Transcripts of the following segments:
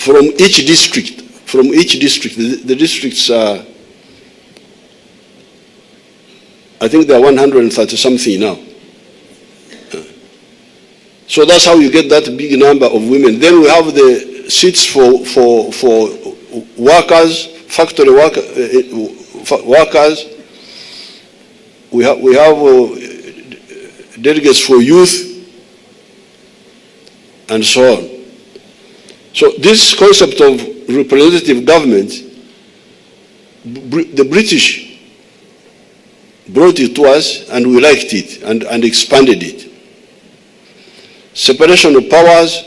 from each district. The districts are, I think there are 130 something now. So that's how you get that big number of women. Then we have the seats for workers, factory workers. We have delegates for youth, and so on. So this concept of representative government, the British brought it to us, and we liked it and expanded it. Separation of powers,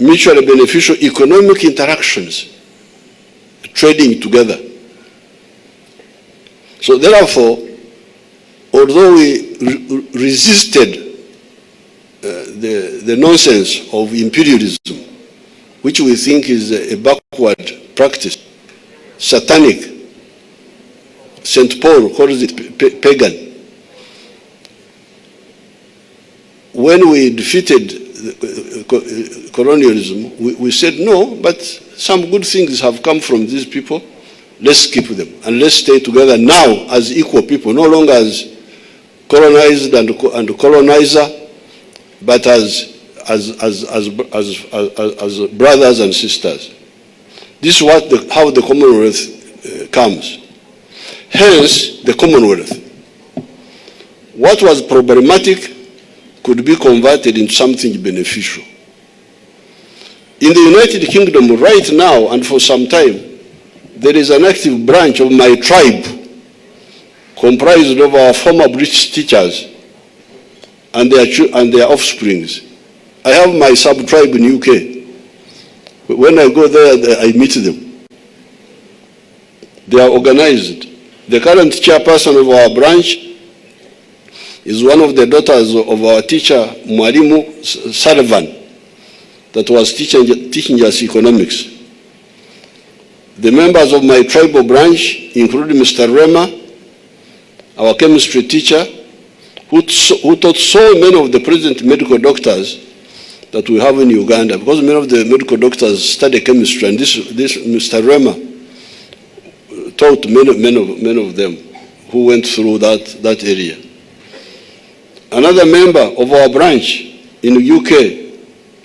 mutually beneficial economic interactions, trading together. So therefore, although we resisted the nonsense of imperialism, which we think is a backward practice, satanic, St. Paul calls it pagan. When we defeated colonialism, we said no, but some good things have come from these people. Let's keep them and let's stay together now as equal people, no longer as colonized and colonizer, but as brothers and sisters. This is how the Commonwealth comes. Hence, the Commonwealth. What was problematic could be converted into something beneficial. In the United Kingdom right now and for some time, there is an active branch of my tribe comprised of our former British teachers and their offsprings. I have my sub-tribe in UK. When I go there, I meet them. They are organized. The current chairperson of our branch is one of the daughters of our teacher, Mwalimu Sullivan, that was teaching us economics. The members of my tribal branch include Mr. Rema, our chemistry teacher, who taught so many of the present medical doctors that we have in Uganda, because many of the medical doctors study chemistry, and this Mr. Rema taught many of them who went through that area. Another member of our branch in the UK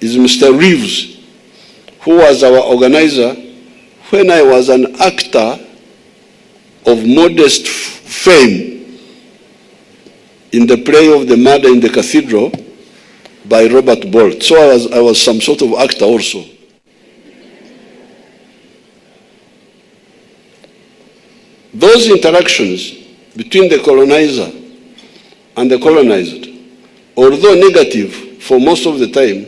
is Mr. Reeves, who was our organizer when I was an actor of modest fame in the play of The Murder in the Cathedral by Robert Bolt. So I was some sort of actor also. Those interactions between the colonizer and the colonized, although negative for most of the time,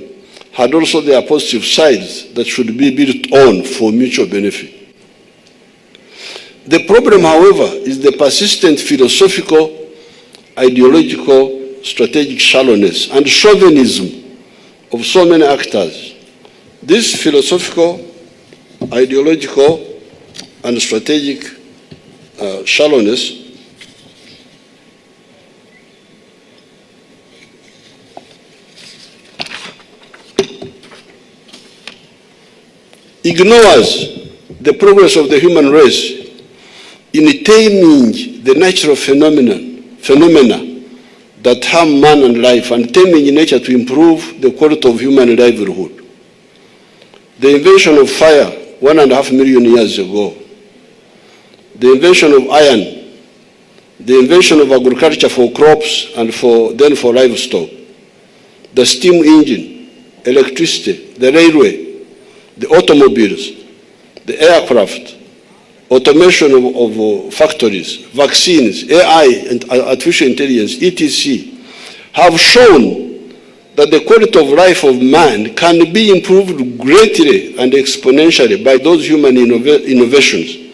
had also their positive sides that should be built on for mutual benefit. The problem, however, is the persistent philosophical, ideological, strategic shallowness and chauvinism of so many actors. This philosophical, ideological, and strategic shallowness ignores the progress of the human race in taming the natural phenomena that harm man and life, and taming nature to improve the quality of human livelihood. The invention of fire 1.5 million years ago, the invention of iron, the invention of agriculture for crops and then for livestock, the steam engine, electricity, the railway, the automobiles, the aircraft, automation of factories, vaccines, AI and artificial intelligence, etc., have shown that the quality of life of man can be improved greatly and exponentially by those human innovations,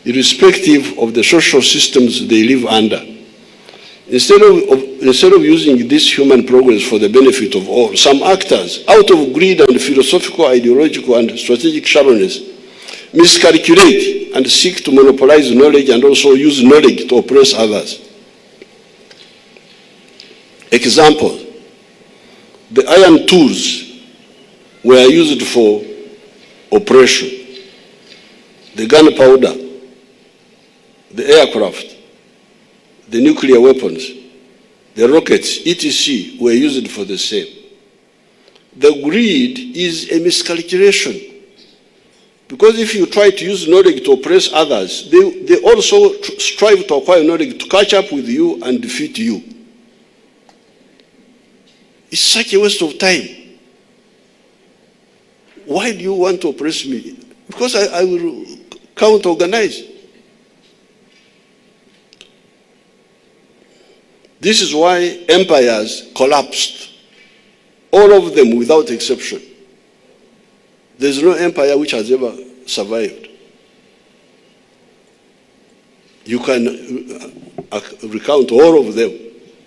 irrespective of the social systems they live under. Instead of using this human progress for the benefit of all, some actors, out of greed and philosophical, ideological, and strategic shallowness, miscalculate and seek to monopolize knowledge and also use knowledge to oppress others. Example, the iron tools were used for oppression. The gunpowder, the aircraft, the nuclear weapons, the rockets, etc., were used for the same. The greed is a miscalculation. Because if you try to use knowledge to oppress others, they also strive to acquire knowledge to catch up with you and defeat you. It's such a waste of time. Why do you want to oppress me? Because I will counter-organize. This is why empires collapsed, all of them without exception. There's no empire which has ever survived. You can recount all of them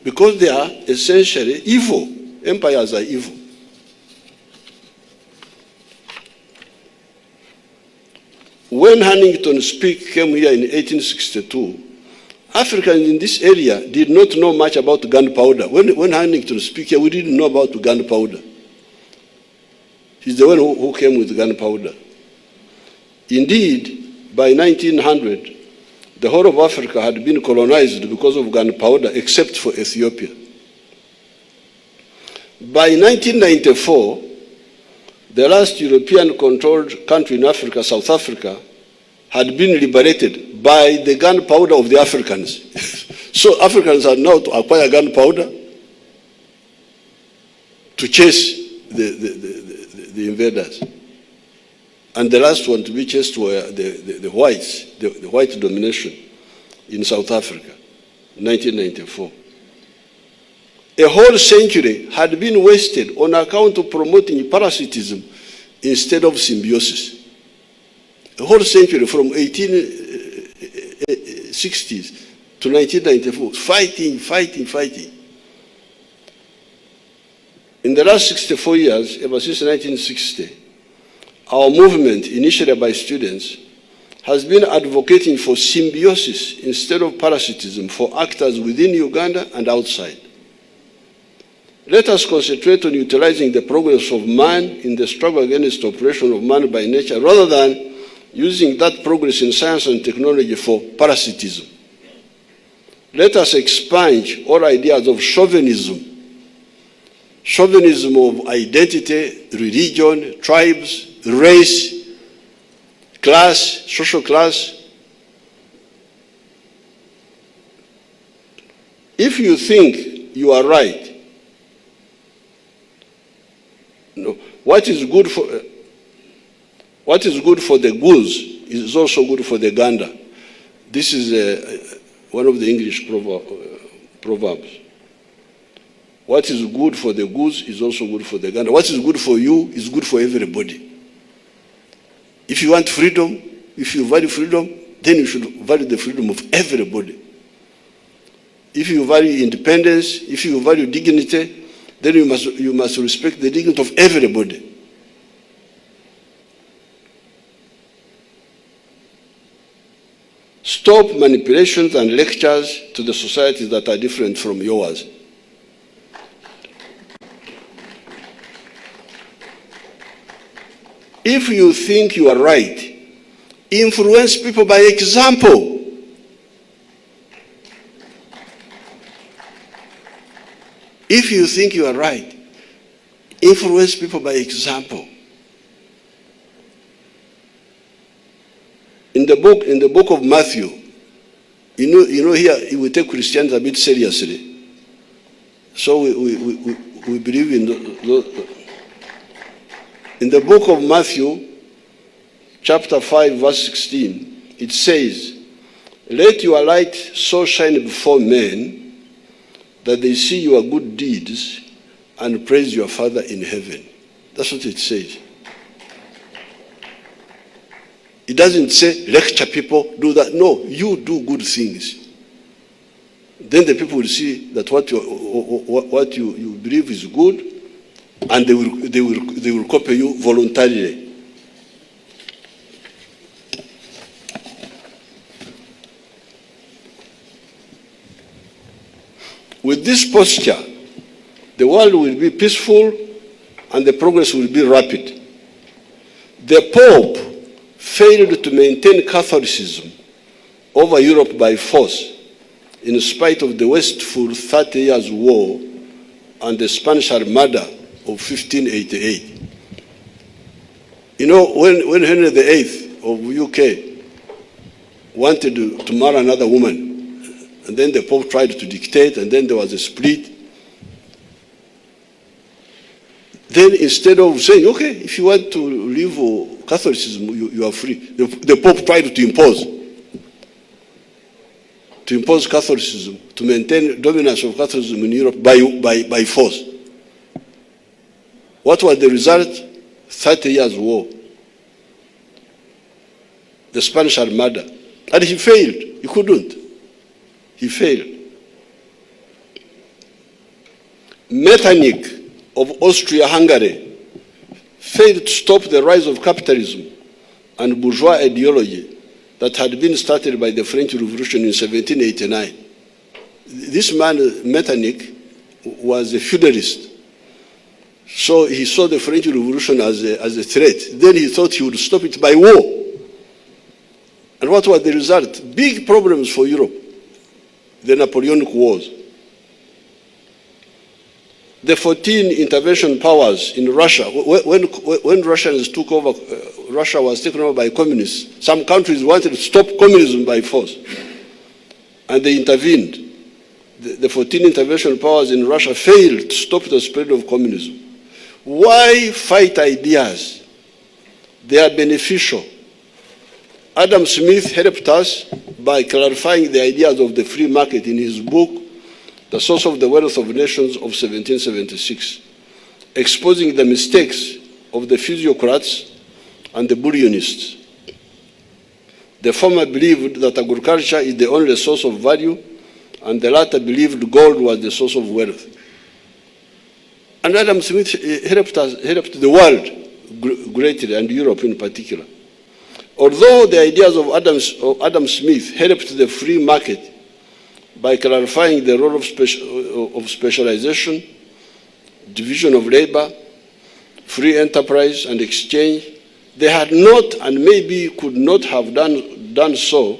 because they are essentially evil. Empires are evil. When Huntington Speke came here in 1862, Africans in this area did not know much about gunpowder. When Huntington Speke here, we didn't know about gunpowder. He's the one who came with gunpowder. Indeed, by 1900, the whole of Africa had been colonized because of gunpowder, except for Ethiopia. By 1994, the last European-controlled country in Africa, South Africa, had been liberated by the gunpowder of the Africans. So Africans are now to acquire gunpowder to chase the invaders. And the last one to be chased were the whites, the white domination in South Africa, 1994. A whole century had been wasted on account of promoting parasitism instead of symbiosis. A whole century from 1860s to 1994, fighting. In the last 64 years, ever since 1960, our movement, initially by students, has been advocating for symbiosis instead of parasitism for actors within Uganda and outside. Let us concentrate on utilizing the progress of man in the struggle against oppression of man by nature, rather than using that progress in science and technology for parasitism. Let us expunge all ideas of chauvinism of identity, religion, tribes, race, class, social class. If you think you are right, what is good for the goose is also good for the gander. This is one of the English proverbs. What is good for the goose is also good for the gander. What is good for you is good for everybody. If you want freedom, if you value freedom, then you should value the freedom of everybody. If you value independence, if you value dignity, then you must respect the dignity of everybody. Stop manipulations and lectures to the societies that are different from yours. If you think you are right, influence people by example. If you think you are right, influence people by example. In the book of Matthew, you know here we take Christians a bit seriously. So we believe in in the book of Matthew, chapter 5, verse 16, it says, "Let your light so shine before men that they see your good deeds and praise your Father in heaven." That's what it says. It doesn't say lecture people, do that. No, you do good things. Then the people will see that what you believe is good, and they will copy you voluntarily. With this posture, the world will be peaceful and the progress will be rapid. The Pope failed to maintain Catholicism over Europe by force, in spite of the wasteful 30 Years' War and the Spanish Armada of 1588. You know, when Henry VIII of UK wanted to marry another woman, and then the Pope tried to dictate, and then there was a split. Then instead of saying, okay, if you want to leave Catholicism, you are free, the Pope tried to impose Catholicism, to maintain dominance of Catholicism in Europe by force. What was the result? 30 Years' War, the Spanish Armada. And he failed. He couldn't. He failed. Metternich of Austria-Hungary failed to stop the rise of capitalism and bourgeois ideology that had been started by the French Revolution in 1789. This man, Metternich, was a feudalist. So he saw the French Revolution as a threat. Then he thought he would stop it by war. And what was the result? Big problems for Europe. The Napoleonic Wars. The 14 intervention powers in Russia, when Russians took over, Russia was taken over by communists. Some countries wanted to stop communism by force, and they intervened. The 14 intervention powers in Russia failed to stop the spread of communism. Why fight ideas? They are beneficial. Adam Smith helped us by clarifying the ideas of the free market in his book, The Source of the Wealth of Nations of 1776, exposing the mistakes of the physiocrats and the bullionists. The former believed that agriculture is the only source of value, and the latter believed gold was the source of wealth. And Adam Smith helped the world greatly, and Europe in particular. Although the ideas of Adam Smith helped the free market by clarifying the role of specialization, division of labor, free enterprise and exchange, they had not, and maybe could not have done so,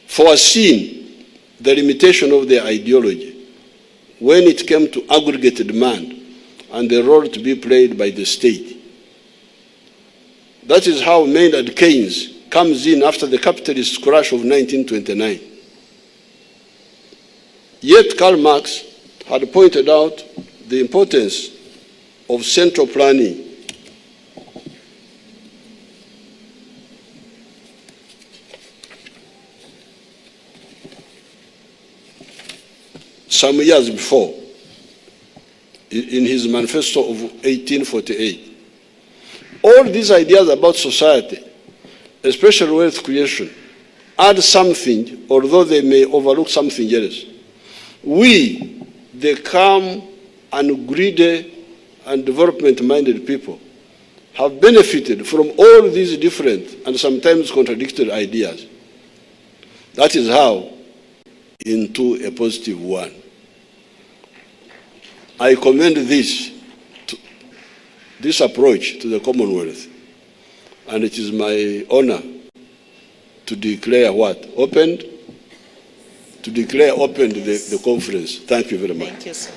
foreseen the limitation of their ideology when it came to aggregate demand and the role to be played by the state. That is how Maynard Keynes comes in after the capitalist crash of 1929. Yet Karl Marx had pointed out the importance of central planning. Some years before, in his manifesto of 1848. All these ideas about society, especially wealth creation, add something, although they may overlook something else. We, the calm and greedy and development-minded people, have benefited from all these different and sometimes contradictory ideas. That is how into a positive one. I commend this approach to the Commonwealth, and it is my honor to declare what? Opened? To declare opened the conference. Thank you very much. Thank you, sir.